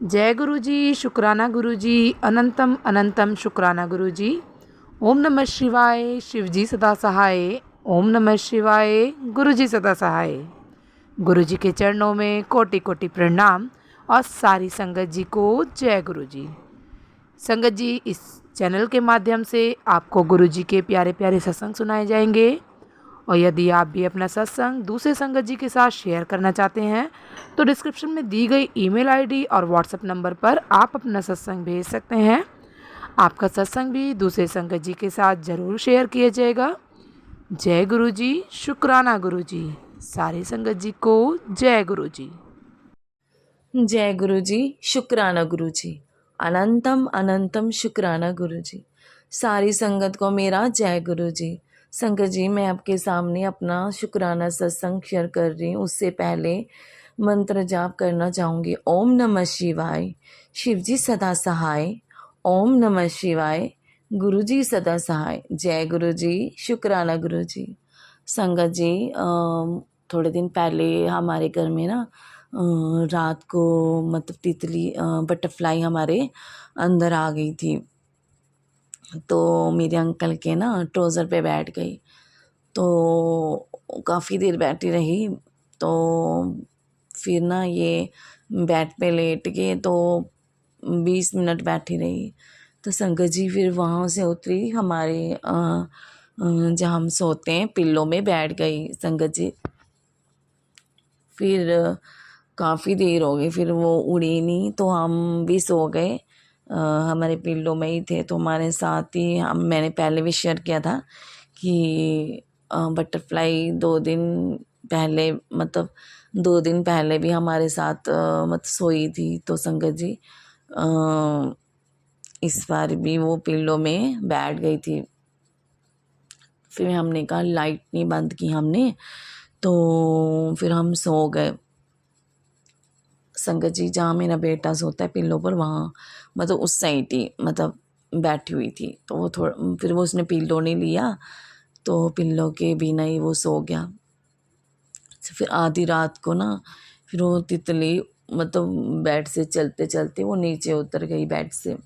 जय गुरु जी, शुक्राना गुरु जी, अनंतम अनंतम शुक्राना गुरु जी। ओम नमः शिवाय, शिव जी सदा सहाय। ओम नमः शिवाय, गुरु जी सदा सहाय। गुरु जी के चरणों में कोटि कोटि प्रणाम और सारी संगत जी को जय गुरु जी। संगत जी, इस चैनल के माध्यम से आपको गुरु जी के प्यारे प्यारे सत्संग सुनाए जाएंगे और यदि आप भी अपना सत्संग दूसरे संगत जी के साथ शेयर करना चाहते हैं तो डिस्क्रिप्शन में दी गई ईमेल आईडी और व्हाट्सएप नंबर पर आप अपना सत्संग भेज सकते हैं। आपका सत्संग भी दूसरे संगत जी के साथ ज़रूर शेयर किया जाएगा। जय गुरु जी, शुक्राना गुरु जी। सारी संगत जी को जय गुरु जी। जय गुरु जी, शुक्राना गुरु जी। अनंतम अनंतम शुक्राना गुरु जी। सारी संगत को मेरा जय गुरु जी। संगत जी, मैं आपके सामने अपना शुक्राना सत्संग शेयर कर रही हूँ। उससे पहले मंत्र जाप करना चाहूँगी। ओम नमः शिवाय, शिव जी सदा सहाय। ओम नमः शिवाय, गुरु जी सदा सहाय। जय गुरु जी, शुक्राना गुरु जी। संगत जी, थोड़े दिन पहले हमारे घर में ना रात को मतलब तितली बटरफ्लाई हमारे अंदर आ गई थी। तो मेरे अंकल के ना ट्राउज़र पे बैठ गई। तो काफ़ी देर बैठी रही। तो फिर ना ये बेड पे लेट गए तो 20 मिनट बैठी रही। तो संगत जी फिर वहाँ से उतरी, हमारे जहाँ हम सोते हैं पिल्लों में बैठ गई संगत जी। फिर काफ़ी देर हो गई, फिर वो उड़ी नहीं तो हम भी सो गए। हमारे पिल्लों में ही थे। तो हमारे साथ ही मैंने पहले भी शेयर किया था कि बटरफ्लाई 2 दिन पहले मतलब 2 दिन पहले भी हमारे साथ मतलब सोई थी। तो संगत जी इस बार भी वो पिल्लों में बैठ गई थी। फिर हमने कहा लाइट नहीं बंद की हमने, तो फिर हम सो गए। संगत जी जहाँ मेरा बेटा सोता है पिल्लों पर, वहाँ मतलब उस साइड ही मतलब बैठी हुई थी। तो वो थोड़ा फिर वो उसने पिल्लो नहीं लिया तो पिल्लो के बिना ही वो सो गया। फिर आधी रात को ना फिर वो तितली मतलब बेड से चलते चलते वो नीचे उतर गई बेड से।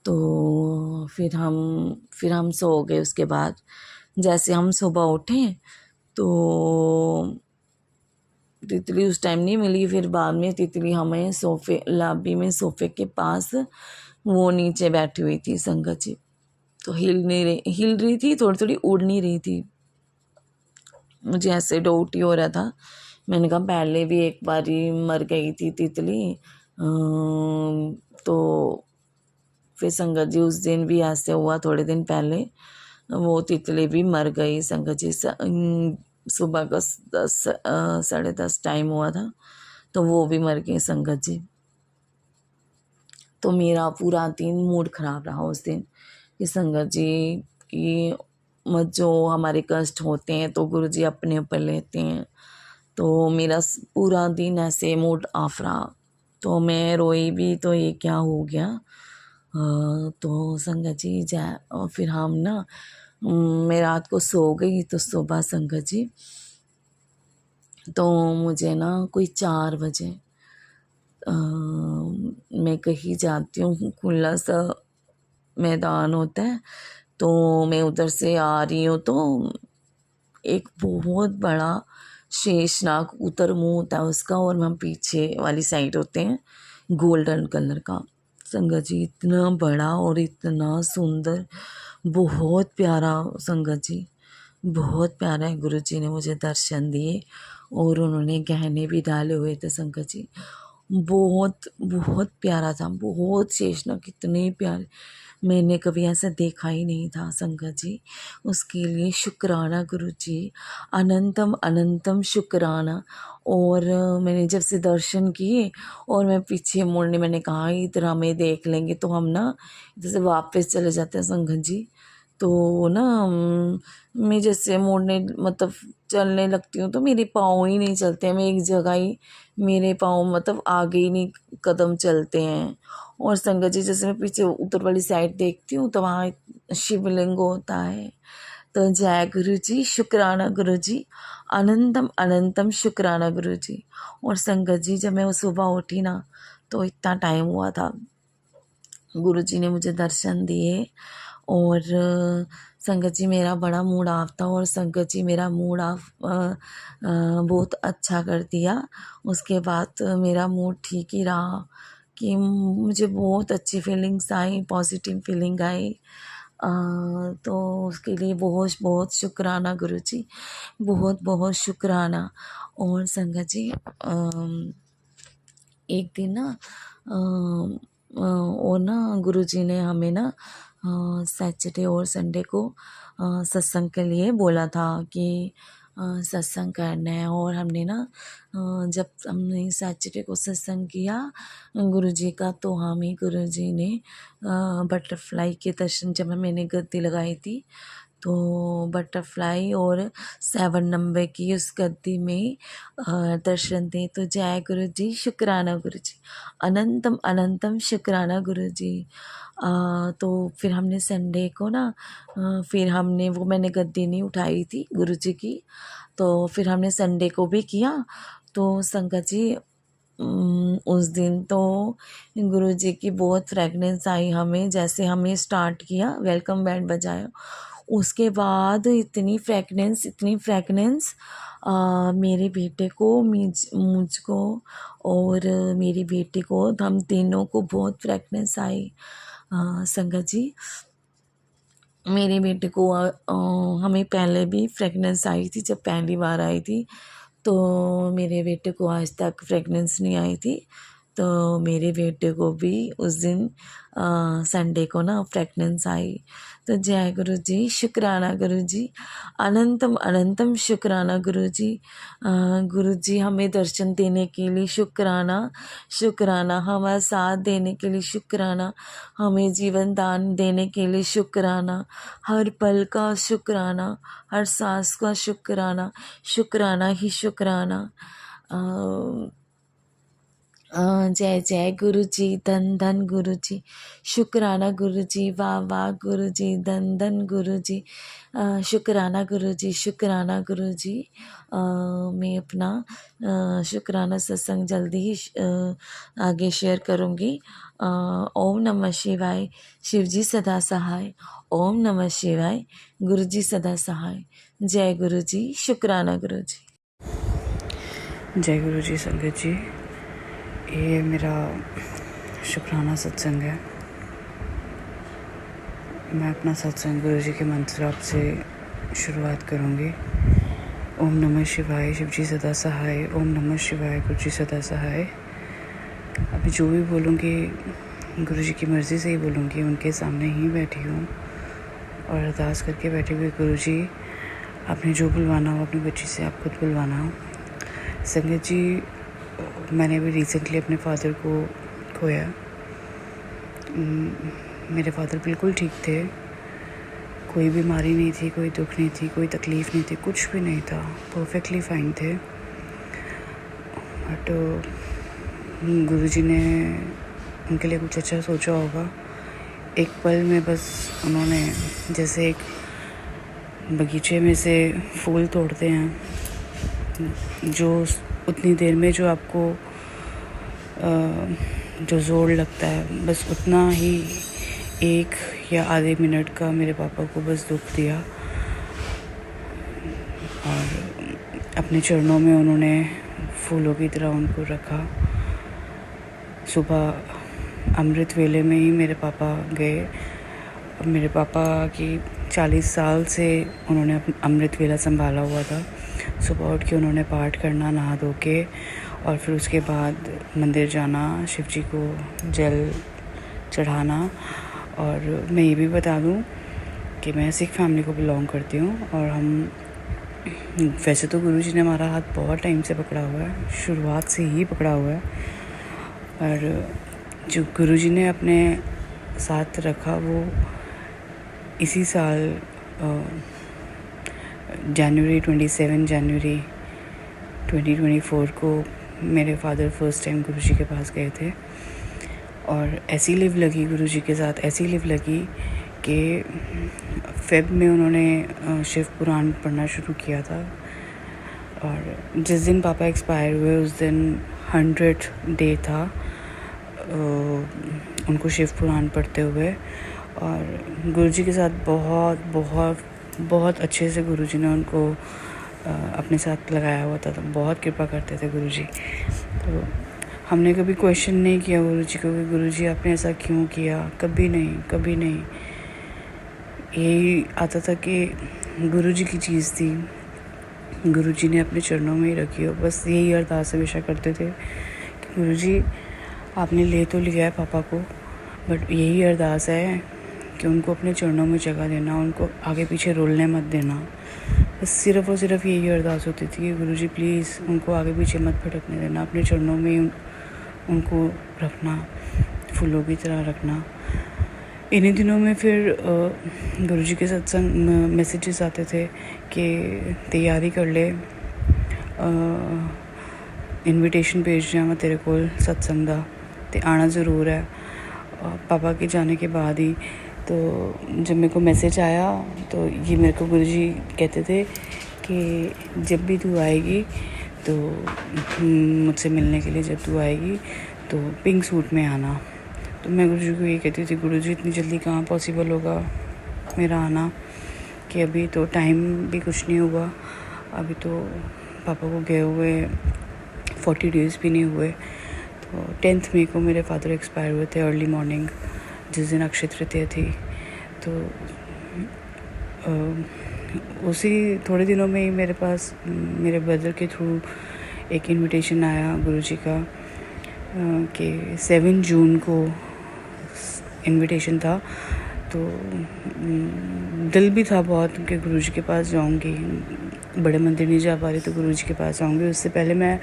तो फिर हम सो गए। उसके बाद जैसे हम सुबह उठे तो तितली उस टाइम नहीं मिली। फिर बाद में तितली हमें सोफे लॉबी में सोफे के पास वो नीचे बैठी हुई थी संगत जी। तो हिल रही थी, थोड़ी थोड़ी उड़ नहीं रही थी। मुझे ऐसे डाउट ही हो रहा था। मैंने कहा पहले भी एक बार ही मर गई थी तितली। तो फिर संगत जी उस दिन भी ऐसे हुआ, थोड़े दिन पहले वो तितली भी मर गई संगत जी। सुबह का 10 साढ़े 10 टाइम हुआ था तो वो भी मर गई संगत जी। तो मेरा पूरा दिन मूड ख़राब रहा उस दिन कि संगत जी की जो हमारे कष्ट होते हैं तो गुरु जी अपने ऊपर लेते हैं। तो मेरा पूरा दिन ऐसे मूड ऑफ रहा। तो मैं रोई भी तो ये क्या हो गया। तो संगत जी और फिर हम ना मैं रात को सो गई। तो सुबह संगत जी तो मुझे ना कोई 4 बजे मैं कहीं जाती हूँ, खुला सा मैदान होता है। तो मैं उधर से आ रही हूँ तो एक बहुत बड़ा शेषनाग उतर मुंह होता है उसका, और हम पीछे वाली साइड होते हैं गोल्डन कलर का। संगत जी इतना बड़ा और इतना सुंदर, बहुत प्यारा संगत जी, बहुत प्यारा है। गुरु जी ने मुझे दर्शन दिए और उन्होंने गहने भी डाले हुए थे संगत जी। बहुत बहुत प्यारा था, बहुत शेषनाग कितने प्यारे, मैंने कभी ऐसा देखा ही नहीं था संगत जी। उसके लिए शुक्राना गुरु जी, अनंतम अनंतम शुक्राना। और मैंने जब से दर्शन किए और मैं पीछे मुड़ने, मैंने कहा इधर हमें देख लेंगे तो हम ना इधर से वापस चले जाते हैं संगत जी। तो ना मैं जैसे मुड़ने मतलब चलने लगती हूँ तो मेरे पाँव ही नहीं चलते हैं, मैं एक जगह ही, मेरे पाँव मतलब आगे ही नहीं कदम चलते हैं। और संगत जी जैसे मैं पीछे ऊपर वाली साइड देखती हूँ तो वहाँ एक शिवलिंग होता है। तो जय गुरु जी, शुक्राना गुरु जी, अनंतम अनंतम शुक्राना गुरु जी। और संगत जी जब मैं वो सुबह उठी ना तो इतना टाइम हुआ था, गुरुजी ने मुझे दर्शन दिए। और संगत जी मेरा बड़ा मूड ऑफ था, और संगत जी मेरा मूड ऑफ बहुत अच्छा कर दिया। उसके बाद मेरा मूड ठीक ही रहा, कि मुझे बहुत अच्छी फीलिंग्स आई, पॉजिटिव फीलिंग आई। तो उसके लिए बहुत बहुत शुक्राना गुरुजी, बहुत बहुत शुक्राना। और संगत जी एक दिन ना और ना गुरुजी ने हमें ना सैटरडे और संडे को सत्संग के लिए बोला था कि सत्संग करना है। और हमने ना जब हमने सैटरडे को सत्संग किया गुरुजी का, तो हमें गुरुजी ने बटरफ्लाई के दर्शन, जब मैंने गद्दी लगाई थी तो बटरफ्लाई और 7 नंबर की उस गद्दी में दर्शन थे। तो जय गुरु जी, शुक्राना गुरु जी, अनंतम अनंतम शुक्राना गुरु जी। तो फिर हमने संडे को ना फिर हमने वो, मैंने गद्दी नहीं उठाई थी गुरु जी की, तो फिर हमने संडे को भी किया। तो संगत जी उस दिन तो गुरुजी की बहुत फ्रेगनेंस आई हमें। जैसे हमने स्टार्ट किया, वेलकम बैंड बजाया, उसके बाद इतनी फ्रेगनेंस मेरे बेटे को, मुझको और मेरी बेटी को, हम तीनों को बहुत फ्रेगनेंस आई। संगत जी मेरे बेटे को हमें पहले भी फ्रेगनेंस आई थी, जब पहली बार आई थी, तो मेरे बेटे को आज तक फ्रेगनेंस नहीं आई थी। तो मेरे बेटे को भी उस दिन संडे को ना फ्रेगनेंस आई। तो जय गुरु जी, शुक्राना गुरु जी, अनंतम अनंतम शुक्राना गुरु जी। गुरु जी हमें दर्शन देने के लिए शुक्राना, शुक्राना हमारा साथ देने के लिए शुक्राना, हमें जीवन दान देने के लिए शुक्राना, हर पल का शुक्राना, हर सांस का शुक्राना, शुक्राना ही शुक्राना। जय जय गुरु जी, धन धन गुरु जी, शुक्राना गुरु जी, वाह वाह गुरु जी, धन धन गुरु जी, शुक्राना गुरु जी, शुक्राना गुरु जी। मैं अपना शुक्राना सत्संग जल्दी ही आगे शेयर करूँगी। ओम नमः शिवाय, शिव जी सदा सहाय। ओम नमः शिवाय, गुरु जी सदा सहाय। जय गुरु जी, शुक्राना गुरु जी। जय गुरु जी। संगत जी, ये मेरा शुक्राना सत्संग है। मैं अपना सत्संग गुरु जी के मंत्र से शुरुआत करूँगी। ओम नमः शिवाय, शिव जी सदा सहाय। ओम नमः शिवाय, गुरु जी सदा सहाय। अभी जो भी बोलूँगी गुरु जी की मर्ज़ी से ही बोलूँगी, उनके सामने ही बैठी हूँ और अरदास करके बैठी हुई। गुरु जी, आपने जो बुलवाना हो अपनी बच्ची से आप खुद बुलवाना हो। संगत जी, मैंने भी रिसेंटली अपने फादर को खोया। मेरे फादर बिल्कुल ठीक थे, कोई बीमारी नहीं थी, कोई दुख नहीं थी, कोई तकलीफ़ नहीं थी, कुछ भी नहीं था, परफेक्टली फाइन थे। बट गुरुजी ने उनके लिए कुछ अच्छा सोचा होगा। एक पल में बस उन्होंने, जैसे एक बगीचे में से फूल तोड़ते हैं, जो उतनी देर में जो आपको जो ज़ोर लगता है, बस उतना ही 1 या आधे मिनट का मेरे पापा को बस दुख दिया। और अपने चरणों में उन्होंने फूलों की तरह उनको रखा। सुबह अमृत वेले में ही मेरे पापा गए। मेरे पापा की 40 साल से उन्होंने अमृत वेला संभाला हुआ था। सुबह उठ के उन्होंने पाठ करना, नहा धो के, और फिर उसके बाद मंदिर जाना, शिव जी को जल चढ़ाना। और मैं ये भी बता दूं कि मैं सिख फैमिली को बिलोंग करती हूँ, और हम वैसे तो गुरुजी ने हमारा हाथ बहुत टाइम से पकड़ा हुआ है, शुरुआत से ही पकड़ा हुआ है। और जो गुरुजी ने अपने साथ रखा वो इसी साल जनवरी 2024 को मेरे फादर फर्स्ट टाइम गुरुजी के पास गए थे। और ऐसी लिव लगी गुरुजी के साथ, ऐसी लिव लगी कि फेब में उन्होंने शिव पुराण पढ़ना शुरू किया था। और जिस दिन पापा एक्सपायर हुए उस दिन 100 डे था उनको शिव पुराण पढ़ते हुए। और गुरुजी के साथ बहुत बहुत बहुत अच्छे से गुरुजी ने उनको अपने साथ लगाया हुआ था, तो बहुत कृपा करते थे गुरुजी। तो हमने कभी क्वेश्चन नहीं किया गुरुजी को कि गुरुजी आपने ऐसा क्यों किया, कभी नहीं, कभी नहीं। यही आता था कि गुरुजी की चीज़ थी, गुरुजी ने अपने चरणों में ही रखी हो। बस यही अरदास हमेशा करते थे कि गुरुजी आपने ले तो लिया है पापा को, बट यही अरदास है कि उनको अपने चरणों में जगह देना, उनको आगे पीछे रोलने मत देना। बस सिर्फ़ और सिर्फ यही अरदास होती थी कि गुरुजी प्लीज़ उनको आगे पीछे मत भटकने देना, अपने चरणों में उनको रखना, फूलों की तरह रखना। इन्हीं दिनों में फिर गुरुजी के सत्संग मैसेजेस आते थे कि तैयारी कर ले, इनविटेशन भेज रहे हैं तेरे को सत्संग दा ते आना ज़रूर है। पापा के जाने के बाद ही तो जब मेरे को मैसेज आया तो ये मेरे को गुरुजी कहते थे कि जब भी तू आएगी तो मुझसे मिलने के लिए, जब तू आएगी तो पिंक सूट में आना। तो मैं गुरुजी को ये कहती थी गुरुजी इतनी जल्दी कहाँ पॉसिबल होगा मेरा आना, कि अभी तो टाइम भी कुछ नहीं हुआ, अभी तो पापा को गए हुए 40 डेज़ भी नहीं हुए। तो 10 मई को मेरे फादर एक्सपायर हुए थे अर्ली मॉर्निंग, जिस दिन अक्षय तृतीया थी। तो उसी थोड़े दिनों में ही मेरे पास मेरे ब्रदर के थ्रू एक इनविटेशन आया गुरुजी का कि 7 जून को इनविटेशन था। तो दिल भी था बहुत कि गुरुजी के पास जाऊंगी, बड़े मंदिर नहीं जा पा रही तो गुरुजी के पास जाऊंगी। उससे पहले मैं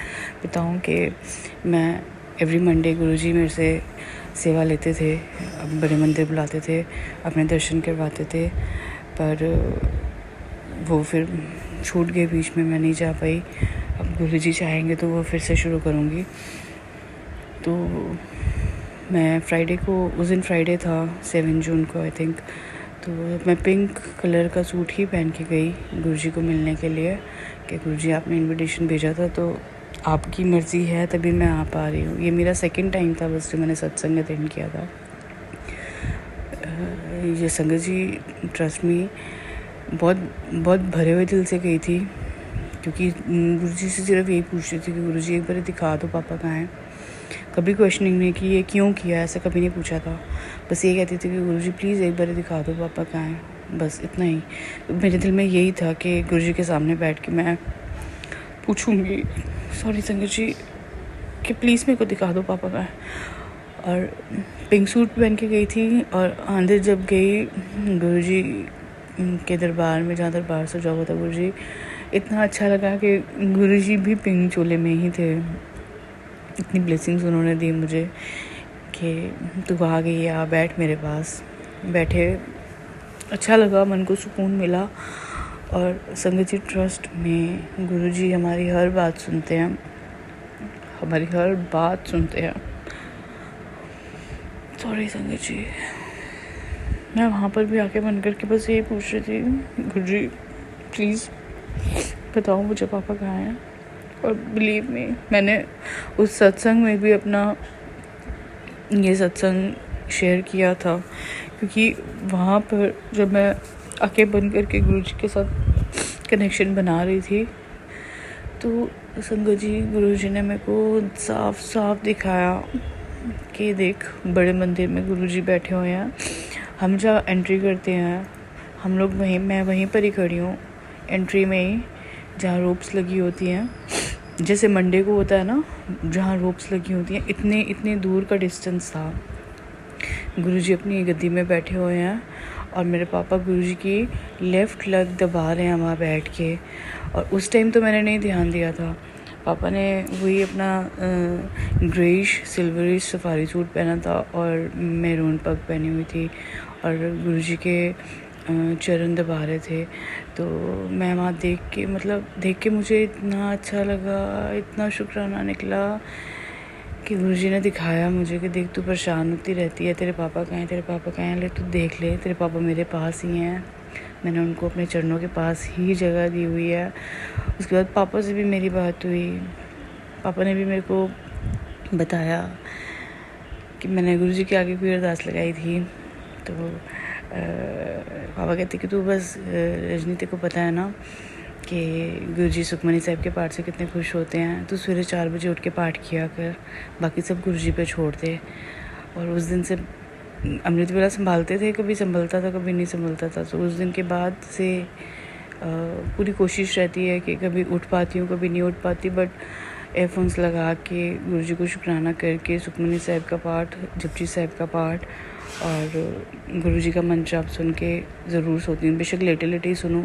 बताऊं कि मैं एवरी मंडे गुरुजी मेरे से सेवा लेते थे, अब बड़े मंदिर बुलाते थे, अपने दर्शन करवाते थे, पर वो फिर छूट गए बीच में, मैं नहीं जा पाई। अब गुरुजी चाहेंगे तो वो फिर से शुरू करूँगी। तो मैं फ्राइडे को, उस दिन फ्राइडे था 7 जून को आई थिंक, तो मैं पिंक कलर का सूट ही पहन के गई गुरुजी को मिलने के लिए कि गुरुजी आपने इनविटेशन भेजा था तो आपकी मर्ज़ी है तभी मैं आ पा रही हूँ। ये मेरा सेकंड टाइम था बस जो मैंने सत्संग अटेंड किया था। ये संगत जी ट्रस्ट मी बहुत बहुत भरे हुए दिल से गई थी, क्योंकि गुरुजी से सिर्फ यही पूछ रही थी कि गुरुजी एक बार दिखा दो पापा कहाँ हैं। कभी क्वेश्चनिंग नहीं की ये क्यों किया, ऐसा कभी नहीं पूछा था। बस ये कहती थी कि गुरुजी प्लीज़ एक बार दिखा दो पापा कहाँ हैं, बस इतना ही। तो मेरे दिल में यही था कि गुरुजी के सामने बैठ के मैं पूछूंगी, सॉरी संगत जी, कि प्लीज़ मेरे को दिखा दो पापा कहाँ हैं। और पिंक सूट पहन के गई थी और अंदर जब गई गुरुजी के दरबार में, जहाँ दरबार सजा हुआ था गुरुजी, इतना अच्छा लगा कि गुरुजी भी पिंक चोले में ही थे। इतनी ब्लेसिंग्स उन्होंने दी मुझे कि तू आ गई, आ बैठ मेरे पास। बैठे, अच्छा लगा, मन को सुकून मिला। और संगत जी ट्रस्ट में गुरुजी हमारी हर बात सुनते हैं, हमारी हर बात सुनते हैं। सॉरी संगत जी, मैं वहाँ पर भी आके मन करके बस यही पूछ रही थी गुरुजी प्लीज़ बताओ मुझे पापा कहाँ हैं। और बिलीव मी, मैंने उस सत्संग में भी अपना ये सत्संग शेयर किया था, क्योंकि वहाँ पर जब मैं आंखें बंद करके गुरुजी के साथ कनेक्शन बना रही थी तो संगत जी गुरुजी ने मेरे को साफ साफ दिखाया कि देख बड़े मंदिर में गुरुजी बैठे हुए हैं, हम जहाँ एंट्री करते हैं हम लोग वहीं, मैं वहीं पर ही खड़ी हूँ एंट्री में ही, जहाँ रोप्स लगी होती हैं। जैसे मंडे को होता है ना जहाँ रोप्स लगी होती हैं, इतने दूर का डिस्टेंस था। गुरुजी अपनी गद्दी में बैठे हुए हैं और मेरे पापा गुरुजी की लेफ़्ट लेग दबा रहे हैं वहाँ बैठ के। और उस टाइम तो मैंने नहीं ध्यान दिया था। पापा ने वही अपना ग्रेइश सिल्वरिश सफारी सूट पहना था और मैरून पग पहनी हुई थी और गुरुजी के चरण दबा रहे थे। तो मैं वहाँ देख के मुझे इतना अच्छा लगा, इतना शुक्राना निकला कि गुरुजी ने दिखाया मुझे कि देख तू परेशान होती रहती है, तेरे पापा कहाँ हैं, तेरे पापा कहाँ हैं, ले तू देख ले, तेरे पापा मेरे पास ही हैं। मैंने उनको अपने चरणों के पास ही जगह दी हुई है। उसके बाद पापा से भी मेरी बात हुई, पापा ने भी मेरे को बताया कि मैंने गुरुजी के आगे कोई अरदास लगाई थी, तो पापा कहते कि तू बस रजनी तेरे को पता है ना कि गुरुजी सुखमनी साहिब के पाठ से कितने खुश होते हैं, तू सवेरे 4 बजे उठ के पाठ किया कर, बाकी सब गुरुजी पे छोड़ दे। और उस दिन से अमृत वेला संभालते थे, कभी संभलता था कभी नहीं संभलता था। तो उस दिन के बाद से पूरी कोशिश रहती है कि कभी उठ पाती हूँ कभी नहीं उठ पाती, बट एयरफोन्स लगा के गुरुजी को शुक्राना करके सुखमनी साहिब का पाठ, जपजी साहिब का पाठ और गुरुजी का मंत्र आप सुन के ज़रूर सोती हूँ। बेशक लेटे लेटे ही सुनूँ,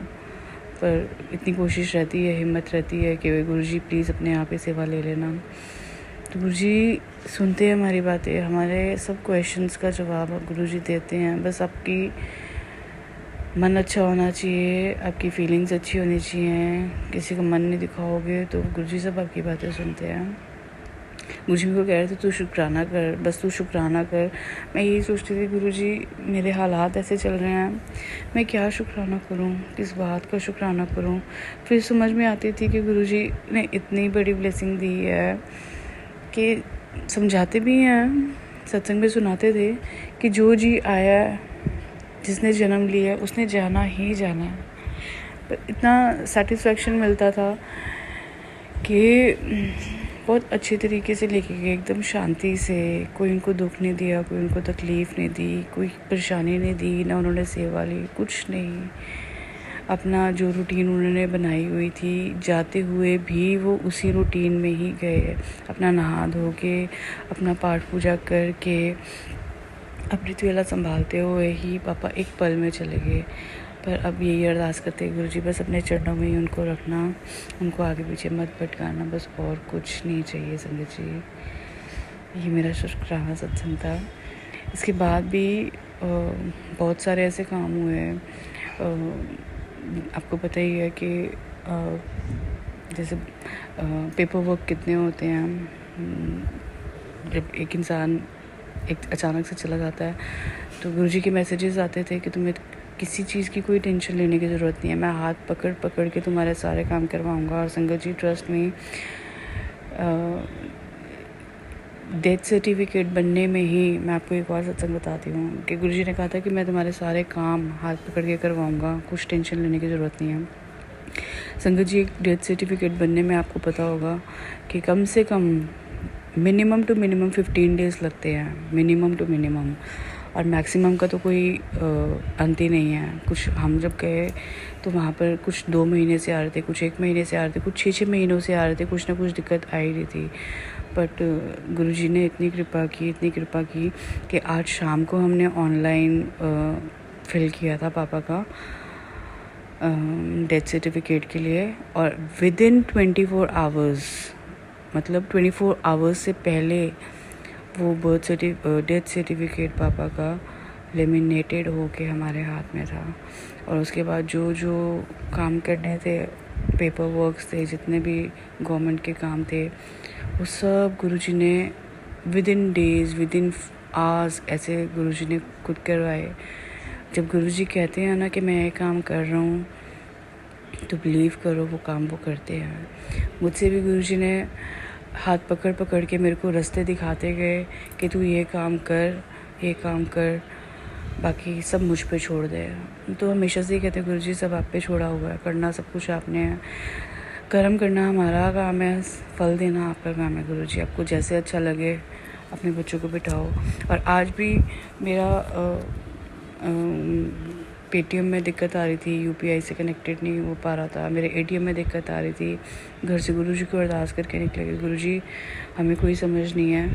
पर इतनी कोशिश रहती है, हिम्मत रहती है कि गुरुजी प्लीज़ अपने आप ही सेवा ले लेना। तो गुरुजी सुनते हैं हमारी बातें, हमारे सब क्वेश्चंस का जवाब गुरुजी देते हैं। बस आपकी मन अच्छा होना चाहिए, आपकी फीलिंग्स अच्छी होनी चाहिए, किसी को मन नहीं दिखाओगे तो गुरुजी सब आपकी बातें सुनते हैं। गुरुजी को कह रहे थे तू शुक्राना कर, बस तू शुक्राना कर। मैं यही सोचती थी गुरुजी मेरे हालात ऐसे चल रहे हैं, मैं क्या शुक्राना करूं, किस बात का शुक्राना करूं। फिर समझ में आती थी कि गुरुजी ने इतनी बड़ी ब्लेसिंग दी है कि समझाते भी हैं, सत्संग में सुनाते थे कि जो जी आया है, जिसने जन्म लिया है उसने जाना ही जाना है। पर इतना सेटिस्फेक्शन मिलता था कि बहुत अच्छे तरीके से लेके गए, एकदम शांति से, कोई उनको दुख नहीं दिया, कोई उनको तकलीफ़ नहीं दी, कोई परेशानी नहीं दी, ना उन्होंने सेवा ली, कुछ नहीं। अपना जो रूटीन उन्होंने बनाई हुई थी, जाते हुए भी वो उसी रूटीन में ही गए, अपना नहा धो के, अपना पाठ पूजा करके, अमृत वेला संभालते हुए ही पापा एक पल में चले गए। पर अब यही अरदास करते हैं गुरुजी बस अपने चरणों में ही उनको रखना, उनको आगे पीछे मत भटकाना, बस और कुछ नहीं चाहिए संगत जी। ये मेरा शुक्राना सत्संग था। इसके बाद भी बहुत सारे ऐसे काम हुए हैं, आपको पता ही है कि जैसे पेपर वर्क कितने होते हैं। जब एक इंसान अचानक से चला जाता है तो गुरुजी के मैसेजेस आते थे कि तुम्हें किसी चीज़ की कोई टेंशन लेने की ज़रूरत नहीं है, मैं हाथ पकड़ पकड़ के तुम्हारे सारे काम करवाऊँगा। और संगत जी ट्रस्ट में डेथ सर्टिफिकेट बनने में ही मैं आपको एक और सत्संग बताती हूँ कि गुरुजी ने कहा था कि मैं तुम्हारे सारे काम हाथ पकड़ के करवाऊँगा, कुछ टेंशन लेने की ज़रूरत नहीं है। संगत जी एक डेथ सर्टिफिकेट बनने में आपको पता होगा कि कम से कम मिनिमम टू मिनिमम 15 डेज़ लगते हैं, मिनिमम टू मिनिमम, और मैक्सिमम का तो कोई अंत ही नहीं है। कुछ हम जब गए तो वहाँ पर कुछ 2 महीने से आ रहे थे, कुछ 1 महीने से आ रहे थे, कुछ 6-6 महीनों से आ रहे थे, कुछ ना कुछ दिक्कत आ ही रही थी। बट गुरुजी ने इतनी कृपा की कि आज शाम को हमने ऑनलाइन फिल किया था पापा का डेथ सर्टिफिकेट के लिए, और विदिन 24 आवर्स, मतलब 24 आवर्स से पहले वो डेथ सर्टिफिकेट पापा का लेमिनेटेड होके हमारे हाथ में था। और उसके बाद जो जो काम करने थे, पेपर वर्क्स थे, जितने भी गवर्नमेंट के काम थे, वो सब गुरुजी ने विदिन डेज़, विदिन आवर्स ऐसे गुरुजी ने खुद करवाए। जब गुरुजी कहते हैं ना कि मैं ये काम कर रहा हूँ तो बिलीव करो वो काम वो करते हैं। मुझसे भी गुरुजी ने हाथ पकड़ पकड़ के मेरे को रास्ते दिखाते गए कि तू ये काम कर, बाकी सब मुझ पे छोड़ दे। तो हमेशा से ही कहते गुरुजी सब आप पे छोड़ा हुआ है, करना सब कुछ आपने है, कर्म करना हमारा काम है, फल देना आपका काम है। गुरुजी आपको जैसे अच्छा लगे अपने बच्चों को बिठाओ। और आज भी मेरा पेटीएम में दिक्कत आ रही थी, यूपीआई से कनेक्टेड नहीं हो पा रहा था, मेरे एटीएम में दिक्कत आ रही थी। घर से गुरुजी को अरदास करके निकले कि गुरुजी हमें कोई समझ नहीं है,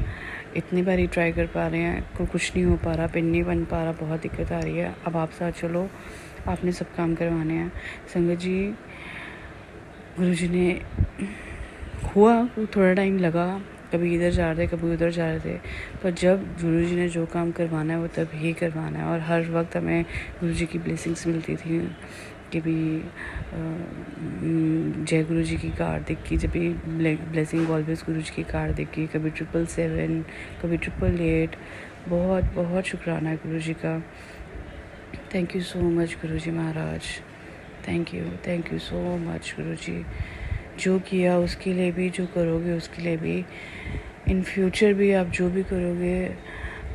इतनी बारी ट्राई कर पा रहे हैं, कुछ नहीं हो पा रहा, पिन नहीं बन पा रहा, बहुत दिक्कत आ रही है, अब आप साथ चलो, आपने सब काम करवाने हैं। संगत जी गुरुजी ने हुआ, थोड़ा टाइम लगा, कभी इधर जा रहे थे कभी उधर जा रहे थे, पर जब गुरुजी ने जो काम करवाना है वो तब ही करवाना है। और हर वक्त हमें गुरुजी की ब्लेसिंग्स मिलती थी। कभी जय गुरुजी की कार्ड दिखी, जब भी ब्लेसिंग ऑलवेज गुरुजी की कार्ड दिखी, कभी 777, कभी 888। बहुत बहुत शुक्राना है गुरुजी का। Thank you so much Guruji Maharaj, thank you so much Guruji. जो किया उसके लिए भी, जो करोगे उसके लिए भी, इन फ्यूचर भी आप जो भी करोगे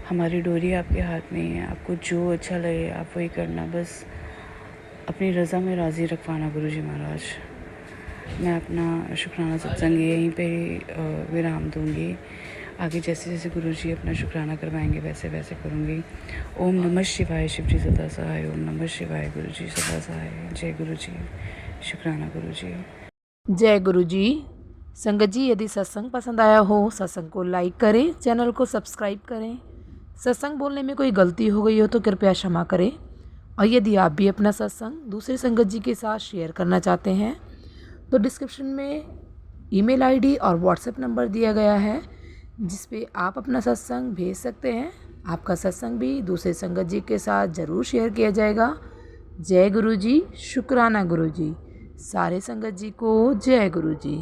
हमारी डोरी आपके हाथ में ही है, आपको जो अच्छा लगे आप वही करना, बस अपनी रज़ा में राज़ी रखवाना गुरुजी महाराज। मैं अपना शुक्राना सत्संग यहीं पे विराम दूंगी। आगे जैसे जैसे गुरुजी अपना शुक्राना करवाएंगे वैसे वैसे करूँगी। ओम नमः शिवाय, शिव जी सदा सहाय। ओम नमः शिवाय, गुरुजी सदा सहाय। जय गुरुजी, शुक्राना गुरुजी। जय गुरुजी। संगत जी, यदि सत्संग पसंद आया हो, सत्संग को लाइक करें, चैनल को सब्सक्राइब करें। सत्संग बोलने में कोई गलती हो गई हो तो कृपया क्षमा करें। और यदि आप भी अपना सत्संग दूसरे संगत जी के साथ शेयर करना चाहते हैं तो डिस्क्रिप्शन में ईमेल आईडी और व्हाट्सएप नंबर दिया गया है, जिस पे आप अपना सत्संग भेज सकते हैं। आपका सत्संग भी दूसरे संगत जी के साथ ज़रूर शेयर किया जाएगा। जय गुरुजी, शुक्राना गुरुजी। सारे संगत जी को जय गुरुजी।